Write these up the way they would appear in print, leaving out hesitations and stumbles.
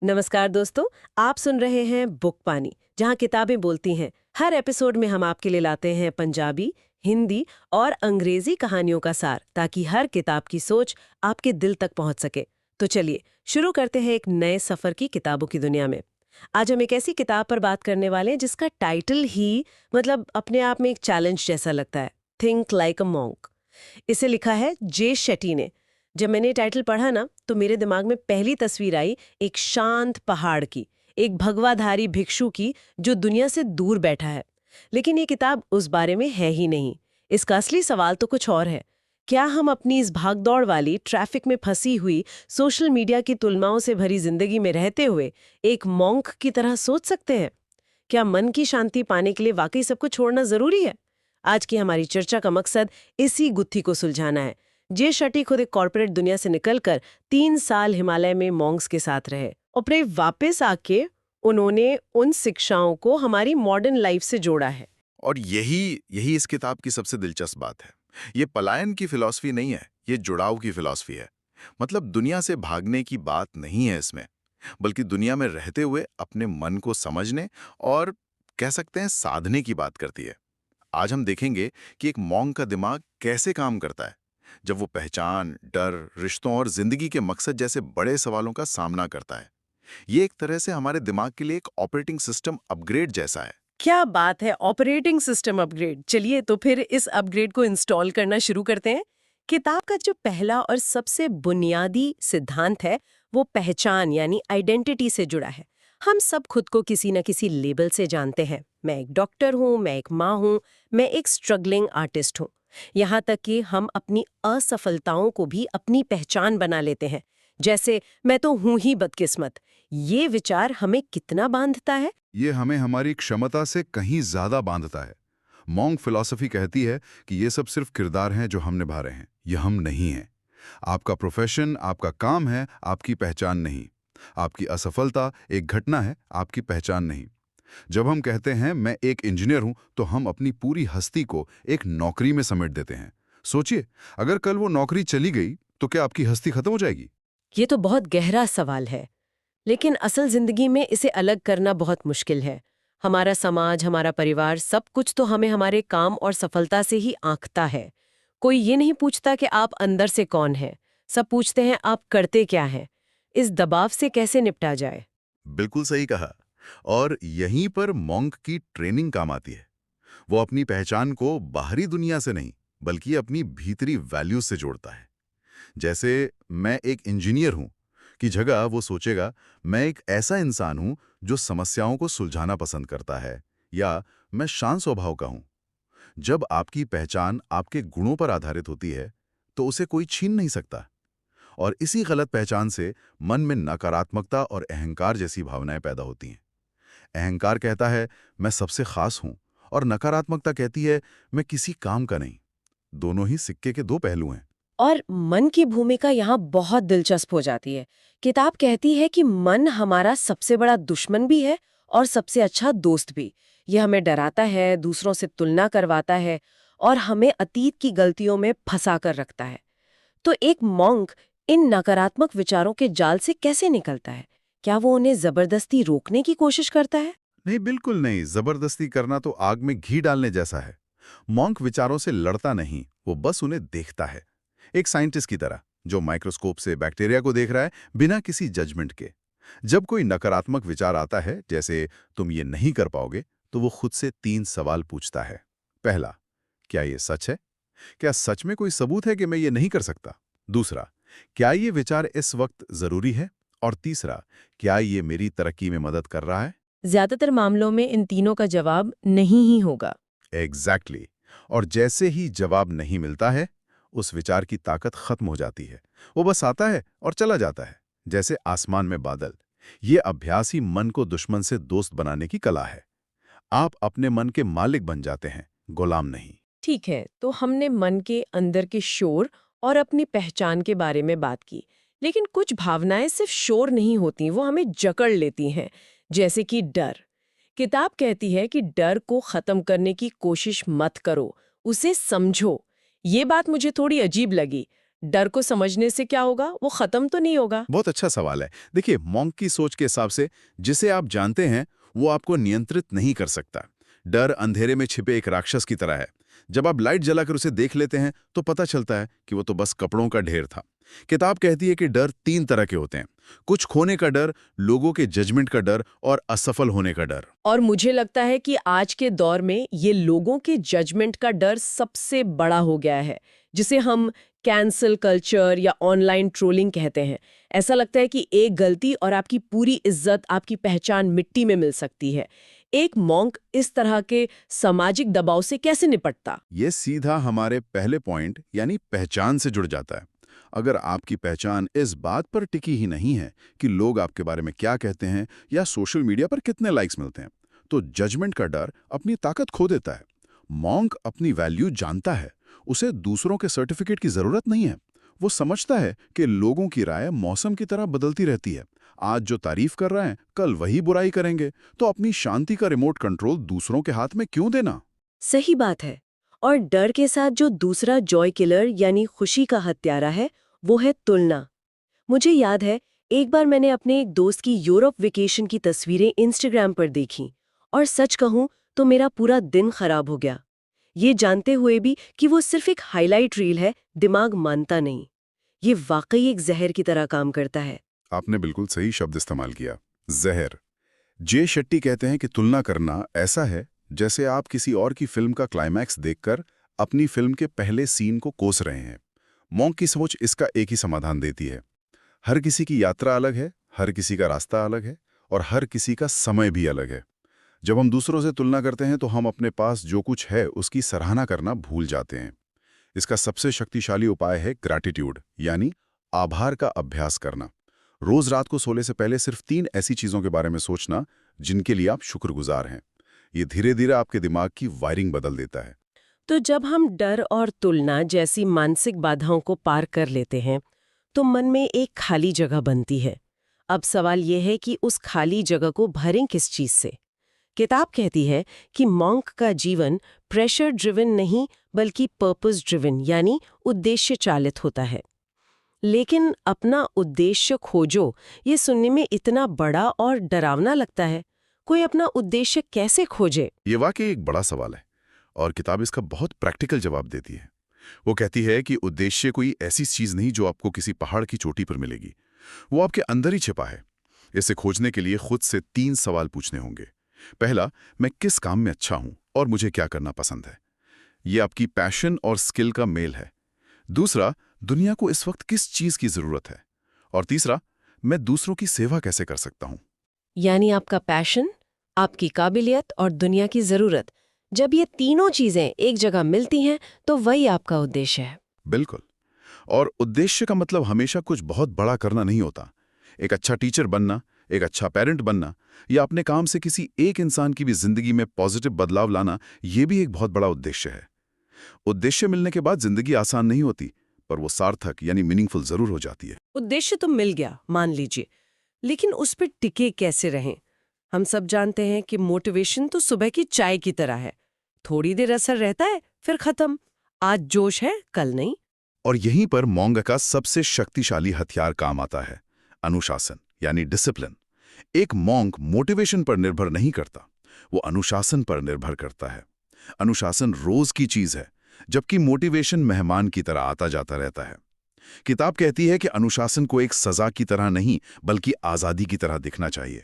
नमस्कार दोस्तों, आप सुन रहे हैं बुक पानी, जहां किताबें बोलती हैं। हर एपिसोड में हम आपके लिए लाते हैं पंजाबी, हिंदी और अंग्रेजी कहानियों का सार, ताकि हर किताब की सोच आपके दिल तक पहुंच सके। तो चलिए शुरू करते हैं एक नए सफर की किताबों की दुनिया में। आज हम एक ऐसी किताब पर बात करने वाले हैं जिसका टाइटल ही अपने आप में एक चैलेंज जैसा लगता है, थिंक लाइक अ मॉन्क। इसे लिखा है जे शेट्टी ने। जब मैंने टाइटल पढ़ा ना, तो मेरे दिमाग में पहली तस्वीर आई एक शांत पहाड़ की, एक भगवाधारी भिक्षु की जो दुनिया से दूर बैठा है। लेकिन ये किताब उस बारे में है ही नहीं। इसका असली सवाल तो कुछ और है। क्या हम अपनी इस भागदौड़ वाली, ट्रैफिक में फंसी हुई, सोशल मीडिया की तुलनाओं से भरी जिंदगी में रहते हुए एक मॉन्क की तरह सोच सकते हैं? क्या मन की शांति पाने के लिए वाकई सब कुछ छोड़ना जरूरी है? आज की हमारी चर्चा का मकसद इसी गुत्थी को सुलझाना है। जे शेट्टी खुद एक कॉर्पोरेट दुनिया से निकलकर 3 साल हिमालय में मॉन्क्स के साथ रहे और फिर वापस आके उन्होंने उन शिक्षाओं को हमारी मॉडर्न लाइफ से जोड़ा है। और यही यही इस किताब की सबसे दिलचस्प बात है। ये पलायन की फिलॉसफी नहीं है, ये जुड़ाव की फिलॉसफी है। मतलब दुनिया से भागने की बात नहीं है इसमें, बल्कि दुनिया में रहते हुए अपने मन को समझने और कह सकते हैं साधने की बात करती है। आज हम देखेंगे कि एक मॉन्क का दिमाग कैसे काम करता है जब वो पहचान, डर, रिश्तों और जिंदगी के मकसद जैसे बड़े सवालों का सामना करता है। ये एक तरह से हमारे दिमाग के लिए एक ऑपरेटिंग सिस्टम अपग्रेड जैसा है। क्या बात है, ऑपरेटिंग सिस्टम अपग्रेड! चलिए तो फिर इस अपग्रेड को इंस्टॉल करना शुरू करते हैं। किताब का जो पहला और सबसे बुनियादी सिद्धांत है, वो पहचान यानी आइडेंटिटी से जुड़ा है। हम सब खुद को किसी न किसी लेबल से जानते हैं। मैं एक डॉक्टर हूँ, मैं एक माँ हूँ, मैं एक स्ट्रगलिंग आर्टिस्ट हूँ। यहाँ तक कि हम अपनी असफलताओं को भी अपनी पहचान बना लेते हैं। जैसे मैं तो हूँ ही बदकिस्मत। ये विचार हमें कितना बांधता है? ये हमें हमारी क्षमता से कहीं ज्यादा बांधता है। मॉन्क फिलॉसफी कहती है कि ये सब सिर्फ किरदार हैं जो हम निभा रहे हैं, ये हम नहीं हैं। आपका प्रोफेशन, आपका काम है, आपकी पहचान नहीं। आपकी असफलता एक घटना है, आपकी पहचान नहीं। जब हम कहते हैं मैं एक इंजीनियर हूं, तो हम अपनी पूरी हस्ती को एक नौकरी में समेट देते हैं। सोचिए, अगर कल वो नौकरी चली गई तो क्या आपकी हस्ती खत्म हो जाएगी? ये तो बहुत गहरा सवाल है। लेकिन असल जिंदगी में इसे अलग करना बहुत मुश्किल है। हमारा समाज, हमारा परिवार, सब कुछ तो हमें हमारे काम और सफलता से ही आंकता है। कोई ये नहीं पूछता कि आप अंदर से कौन हैं। सब पूछते हैं आप करते क्या हैं। इस दबाव से कैसे निपटा जाए? बिल्कुल सही कहा। और यहीं पर मॉन्क की ट्रेनिंग काम आती है। वो अपनी पहचान को बाहरी दुनिया से नहीं, बल्कि अपनी भीतरी वैल्यूज से जोड़ता है। जैसे मैं एक इंजीनियर हूं की जगह वो सोचेगा मैं एक ऐसा इंसान हूं जो समस्याओं को सुलझाना पसंद करता है, या मैं शांत स्वभाव का हूं। जब आपकी पहचान आपके गुणों पर आधारित होती है, तो उसे कोई छीन नहीं सकता। और इसी गलत पहचान से मन में नकारात्मकता और अहंकार जैसी भावनाएं पैदा होती हैं। अहंकार कहता है मैं सबसे खास हूं, और नकारात्मकता कहती है मैं किसी काम का नहीं। दोनों ही सिक्के के दो पहलू हैं। और मन की भूमिका यहाँ बहुत दिलचस्प हो जाती है। किताब कहती है कि मन हमारा सबसे बड़ा दुश्मन भी है और सबसे अच्छा दोस्त भी। यह हमें डराता है, दूसरों से तुलना करवाता है और हमें अतीत की गलतियों में फंसा कर रखता है। तो एक मॉन्क इन नकारात्मक विचारों के जाल से कैसे निकलता है? क्या वो उन्हें जबरदस्ती रोकने की कोशिश करता है? नहीं, बिल्कुल नहीं। जबरदस्ती करना तो आग में घी डालने जैसा है। मॉन्क विचारों से लड़ता नहीं, वो बस उन्हें देखता है, एक साइंटिस्ट की तरह जो माइक्रोस्कोप से बैक्टीरिया को देख रहा है बिना किसी जजमेंट के। जब कोई नकारात्मक विचार आता है, जैसे तुम ये नहीं कर पाओगे, तो वो खुद से 3 सवाल पूछता है। पहला, क्या ये सच है? क्या सच में कोई सबूत है कि मैं ये नहीं कर सकता? दूसरा, क्या ये विचार इस वक्त जरूरी है? और तीसरा, क्या ये मेरी तरक्की में मदद कर रहा है? ज्यादातर मामलों में इन तीनों का जवाब नहीं ही होगा। एग्जैक्टली। और जैसे ही जवाब नहीं मिलता है, उस विचार की ताकत खत्म हो जाती है। वो बस आता है और चला जाता है, जैसे आसमान में बादल। ये अभ्यास ही मन को दुश्मन से दोस्त बनाने की कला है। आप अपने मन के मालिक बन जाते हैं, गुलाम नहीं। ठीक है, तो हमने मन के अंदर के शोर और अपनी पहचान के बारे में बात की। लेकिन कुछ भावनाएं सिर्फ शोर नहीं होती, वो हमें जकड़ लेती हैं। जैसे कि डर। किताब कहती है कि डर को खत्म करने की कोशिश मत करो, उसे समझो। ये बात मुझे थोड़ी अजीब लगी। डर को समझने से क्या होगा? वो खत्म तो नहीं होगा। बहुत अच्छा सवाल है। देखिए, मॉन्क की सोच के हिसाब से जिसे आप जानते हैं वो आपको नियंत्रित नहीं कर सकता। डर अंधेरे में छिपे एक राक्षस की तरह है। जब आप लाइट जलाकर उसे देख लेते हैं तो पता चलता है कि वो तो बस कपड़ों का ढेर था। किताब कहती है कि डर 3 तरह के होते हैं। कुछ खोने का डर, लोगों के जजमेंट का डर और असफल होने का डर। और मुझे लगता है कि आज के दौर में ये लोगों के जजमेंट का डर सबसे बड़ा हो गया है, जिसे हम कैंसल कल्चर या ऑनलाइन ट्रोलिंग कहते हैं। ऐसा लगता है कि एक गलती और आपकी पूरी इज्जत, आपकी पहचान मिट्टी में मिल सकती है। एक मॉन्क इस तरह के सामाजिक दबाव से कैसे निपटता? ये सीधा हमारे पहले पॉइंट यानी पहचान से जुड़ जाता है। अगर आपकी पहचान इस बात पर टिकी ही नहीं है कि लोग आपके बारे में क्या कहते हैं या सोशल मीडिया पर कितने लाइक्स मिलते हैं, तो जजमेंट का डर अपनी ताकत खो देता है। मॉन्क अपनी वैल्यू जानता है, उसे दूसरों के सर्टिफिकेट की जरूरत नहीं है। वो समझता है कि लोगों की राय मौसम की तरह बदलती रहती है। आज जो तारीफ कर रहे हैं, कल वही बुराई करेंगे, तो अपनी शांति का रिमोट कंट्रोल दूसरों के हाथ में क्यों देना? सही बात है। और डर के साथ जो दूसरा जॉय किलर यानी खुशी का हत्यारा है, वो है तुलना। मुझे याद है, एक बार मैंने अपने एक दोस्त की यूरोप वेकेशन की तस्वीरें इंस्टाग्राम पर देखीं और सच कहूं तो मेरा पूरा दिन खराब हो गया। ये जानते हुए भी कि वो सिर्फ एक हाइलाइट रील है, दिमाग मानता नहीं। ये वाकई एक जहर की तरह काम करता है। आपने बिल्कुल सही शब्द इस्तेमाल किया, जहर। जे शेट्टी कहते हैं कि तुलना करना ऐसा है जैसे आप किसी और की फिल्म का क्लाइमैक्स देखकर अपनी फिल्म के पहले सीन को कोस रहे हैं। मॉन्क की सोच इसका एक ही समाधान देती है। हर किसी की यात्रा अलग है, हर किसी का रास्ता अलग है और हर किसी का समय भी अलग है। जब हम दूसरों से तुलना करते हैं तो हम अपने पास जो कुछ है उसकी सराहना करना भूल जाते हैं। इसका सबसे शक्तिशाली उपाय है ग्रैटिट्यूड यानी आभार का अभ्यास करना। रोज रात को सोने से पहले सिर्फ 3 ऐसी चीजों के बारे में सोचना जिनके लिए आप शुक्रगुजार हैं। ये धीरे धीरे आपके दिमाग की वायरिंग बदल देता है। तो जब हम डर और तुलना जैसी मानसिक बाधाओं को पार कर लेते हैं, तो मन में एक खाली जगह बनती है। अब सवाल यह है कि उस खाली जगह को भरें किस चीज से? किताब कहती है कि मॉन्क का जीवन प्रेशर ड्रिवन नहीं बल्कि पर्पस ड्रिवन यानी उद्देश्य चालित होता है। लेकिन अपना उद्देश्य खोजो, ये सुनने में इतना बड़ा और डरावना लगता है। कोई अपना उद्देश्य कैसे खोजे? ये वाकई एक बड़ा सवाल है और किताब इसका बहुत प्रैक्टिकल जवाब देती है। वो कहती है कि उद्देश्य कोई ऐसी चीज नहीं जो आपको किसी पहाड़ की चोटी पर मिलेगी। वो आपके अंदर ही छिपा है। इसे खोजने के लिए खुद से 3 सवाल पूछने होंगे। पहला, मैं किस काम में अच्छा हूं और मुझे क्या करना पसंद है? ये आपकी पैशन और स्किल का मेल है। दूसरा, दुनिया को इस वक्त किस चीज की जरूरत है? और तीसरा, मैं दूसरों की सेवा कैसे कर सकता हूं? यानी आपका पैशन, आपकी काबिलियत और दुनिया की जरूरत, जब ये तीनों चीजें एक जगह मिलती हैं तो वही आपका उद्देश्य है। बिल्कुल। और उद्देश्य का मतलब हमेशा कुछ बहुत बड़ा करना नहीं होता। एक अच्छा टीचर बनना, एक अच्छा पेरेंट बनना या अपने काम से किसी एक इंसान की भी जिंदगी में पॉजिटिव बदलाव लाना, ये भी एक बहुत बड़ा उद्देश्य है। उद्देश्य मिलने के बाद जिंदगी आसान नहीं होती, पर वो सार्थक यानी मीनिंगफुल जरूर हो जाती है। उद्देश्य तो मिल गया, मान लीजिए, लेकिन उस पर टिके कैसे रहें? हम सब जानते हैं कि मोटिवेशन तो सुबह की चाय की तरह है, थोड़ी देर असर रहता है फिर खत्म। आज जोश है, कल नहीं। और यहीं पर मॉन्क का सबसे शक्तिशाली हथियार काम आता है, अनुशासन यानी डिसिप्लिन। एक मॉन्क मोटिवेशन पर निर्भर नहीं करता, वो अनुशासन पर निर्भर करता है। अनुशासन रोज की चीज है, जबकि मोटिवेशन मेहमान की तरह आता जाता रहता है। किताब कहती है कि अनुशासन को एक सजा की तरह नहीं बल्कि आजादी की तरह दिखना चाहिए।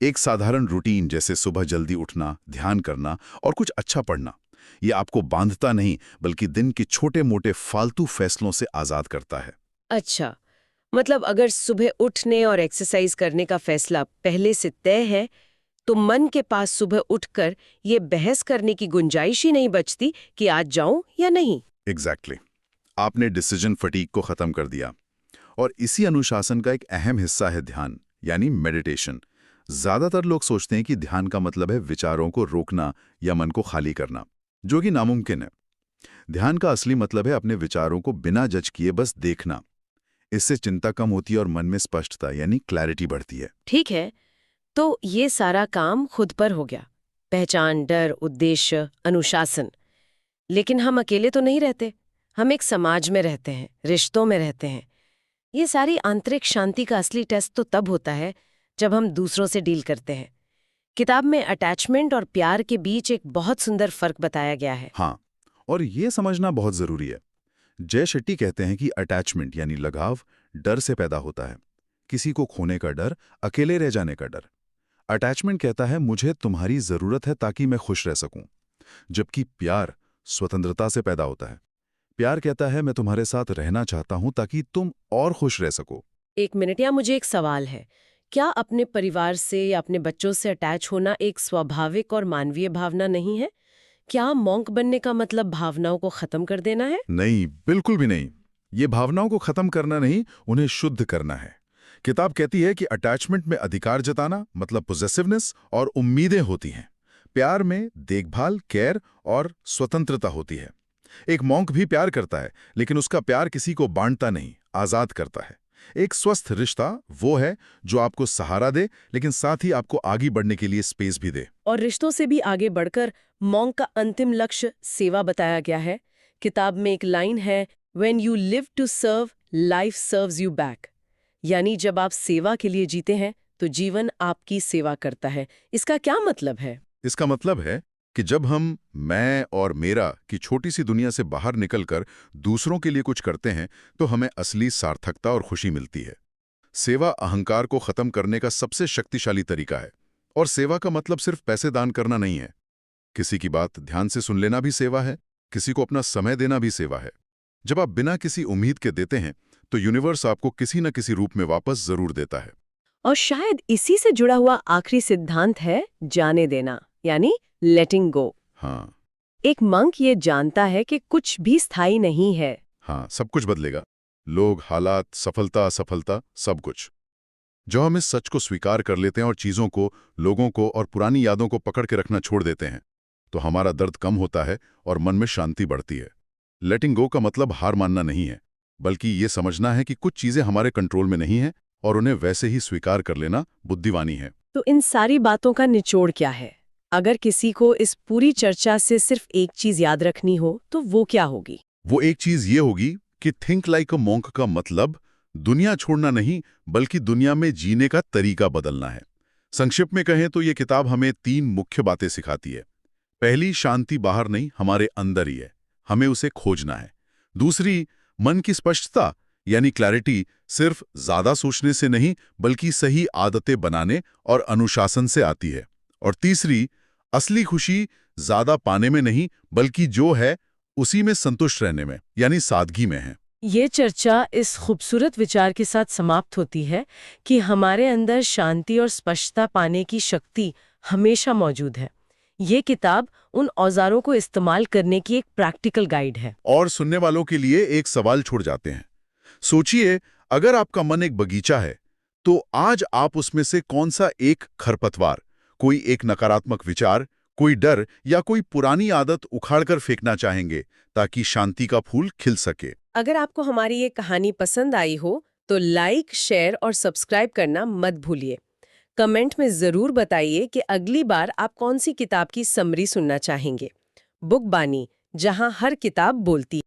एक साधारण रूटीन जैसे सुबह जल्दी उठना, ध्यान करना और कुछ अच्छा पढ़ना, ये आपको बांधता नहीं बल्कि दिन के छोटे मोटे फालतू फैसलों से आजाद करता है। अच्छा, मतलब अगर सुबह उठने और एक्सरसाइज करने का फैसला पहले से तय है, तो मन के पास सुबह उठकर ये बहस करने की गुंजाइश ही नहीं बचती कि आज जाऊं या नहीं। एग्जैक्टली। आपने डिसीजन फटीग को खत्म कर दिया। और इसी अनुशासन का एक अहम हिस्सा है ध्यान यानी मेडिटेशन। ज्यादातर लोग सोचते हैं कि ध्यान का मतलब है विचारों को रोकना या मन को खाली करना, जो कि नामुमकिन है। ध्यान का असली मतलब है अपने विचारों को बिना जज किए बस देखना। इससे चिंता कम होती है और मन में स्पष्टता यानी क्लैरिटी बढ़ती है। ठीक है, तो ये सारा काम खुद पर हो गया, पहचान, डर, उद्देश्य, अनुशासन। लेकिन हम अकेले तो नहीं रहते। हम एक समाज में रहते हैं, रिश्तों में रहते हैं। ये सारी आंतरिक शांति का असली टेस्ट तो तब होता है जब हम दूसरों से डील करते हैं। किताब में अटैचमेंट और प्यार के बीच एक बहुत सुंदर फर्क बताया गया है। हाँ, और ये समझना बहुत जरूरी है। जय शेट्टी कहते हैं कि अटैचमेंट यानी लगाव डर से पैदा होता है। किसी को खोने का डर, अकेले रह जाने का डर। अटैचमेंट कहता है मुझे तुम्हारी जरूरत है ताकि मैं खुश रह सकूं, जबकि प्यार स्वतंत्रता से पैदा होता है। प्यार कहता है मैं तुम्हारे साथ रहना चाहता हूं ताकि तुम और खुश रह सको। एक मिनट, या मुझे एक सवाल है। क्या अपने परिवार से या अपने बच्चों से अटैच होना एक स्वाभाविक और मानवीय भावना नहीं है? क्या मॉन्क बनने का मतलब भावनाओं को खत्म कर देना है? नहीं, बिल्कुल भी नहीं। ये भावनाओं को खत्म करना नहीं, उन्हें शुद्ध करना है। किताब कहती है कि अटैचमेंट में अधिकार जताना मतलब पोजेसिवनेस और उम्मीदें होती हैं। प्यार में देखभाल, केयर और स्वतंत्रता होती है। एक मॉन्क भी प्यार करता है, लेकिन उसका प्यार किसी को बांटता नहीं, आजाद करता है। एक स्वस्थ रिश्ता वो है जो आपको सहारा दे, लेकिन साथ ही आपको आगे बढ़ने के लिए स्पेस भी दे। और रिश्तों से भी आगे बढ़कर मॉन्क का अंतिम लक्ष्य सेवा बताया गया है। किताब में एक लाइन है, When you live to serve, life serves you back। यानी जब आप सेवा के लिए जीते हैं तो जीवन आपकी सेवा करता है। इसका क्या मतलब है? इसका मतलब है कि जब हम मैं और मेरा की छोटी सी दुनिया से बाहर निकलकर दूसरों के लिए कुछ करते हैं तो हमें असली सार्थकता और खुशी मिलती है। सेवा अहंकार को खत्म करने का सबसे शक्तिशाली तरीका है। और सेवा का मतलब सिर्फ पैसे दान करना नहीं है। किसी की बात ध्यान से सुन लेना भी सेवा है, किसी को अपना समय देना भी सेवा है। जब आप बिना किसी उम्मीद के देते हैं तो यूनिवर्स आपको किसी न किसी रूप में वापस जरूर देता है। और शायद इसी से जुड़ा हुआ आखिरी सिद्धांत है जाने देना, यानी लेटिंग गो। हाँ एक मंक ये जानता है कि कुछ भी स्थायी नहीं है। हाँ, सब कुछ बदलेगा। लोग, हालात, सफलता, असफलता, सब कुछ। जो हम इस सच को स्वीकार कर लेते हैं और चीजों को, लोगों को और पुरानी यादों को पकड़ के रखना छोड़ देते हैं तो हमारा दर्द कम होता है और मन में शांति बढ़ती है। लेटिंग गो का मतलब हार मानना नहीं है, बल्कि ये समझना है कि कुछ चीजें हमारे कंट्रोल में नहीं हैं और उन्हें वैसे ही स्वीकार कर लेना बुद्धिमानी है। तो इन सारी बातों का निचोड़ क्या है? अगर किसी को इस पूरी चर्चा से सिर्फ एक चीज याद रखनी हो तो वो क्या होगी? वो एक चीज ये होगी कि थिंक लाइक अ मॉन्क का मतलब दुनिया छोड़ना नहीं, बल्कि दुनिया में जीने का तरीका बदलना है। संक्षिप्त में कहें तो ये किताब हमें 3 मुख्य बातें सिखाती है। पहली, शांति बाहर नहीं, हमारे अंदर ही है, हमें उसे खोजना है। दूसरी, मन की स्पष्टता यानी क्लैरिटी सिर्फ ज्यादा सोचने से नहीं, बल्कि सही आदतें बनाने और अनुशासन से आती है। और तीसरी, असली खुशी ज्यादा पाने में नहीं, बल्कि जो है उसी में संतुष्ट रहने में, यानी सादगी में है। ये चर्चा इस खूबसूरत विचार के साथ समाप्त होती है कि हमारे अंदर शांति और स्पष्टता पाने की शक्ति हमेशा मौजूद है। ये किताब उन औजारों को इस्तेमाल करने की एक प्रैक्टिकल गाइड है। और सुनने वालों के लिए एक सवाल छोड़ जाते हैं। सोचिए, अगर आपका मन एक बगीचा है तो आज आप उसमें से कौन सा एक खरपतवार, कोई एक नकारात्मक विचार, कोई डर या कोई पुरानी आदत उखाड़कर फेंकना चाहेंगे ताकि शांति का फूल खिल सके? अगर आपको हमारी ये कहानी पसंद आई हो तो लाइक, शेयर और सब्सक्राइब करना मत भूलिए। कमेंट में जरूर बताइए कि अगली बार आप कौन सी किताब की समरी सुनना चाहेंगे। बुक बानी, जहां हर किताब बोलती है।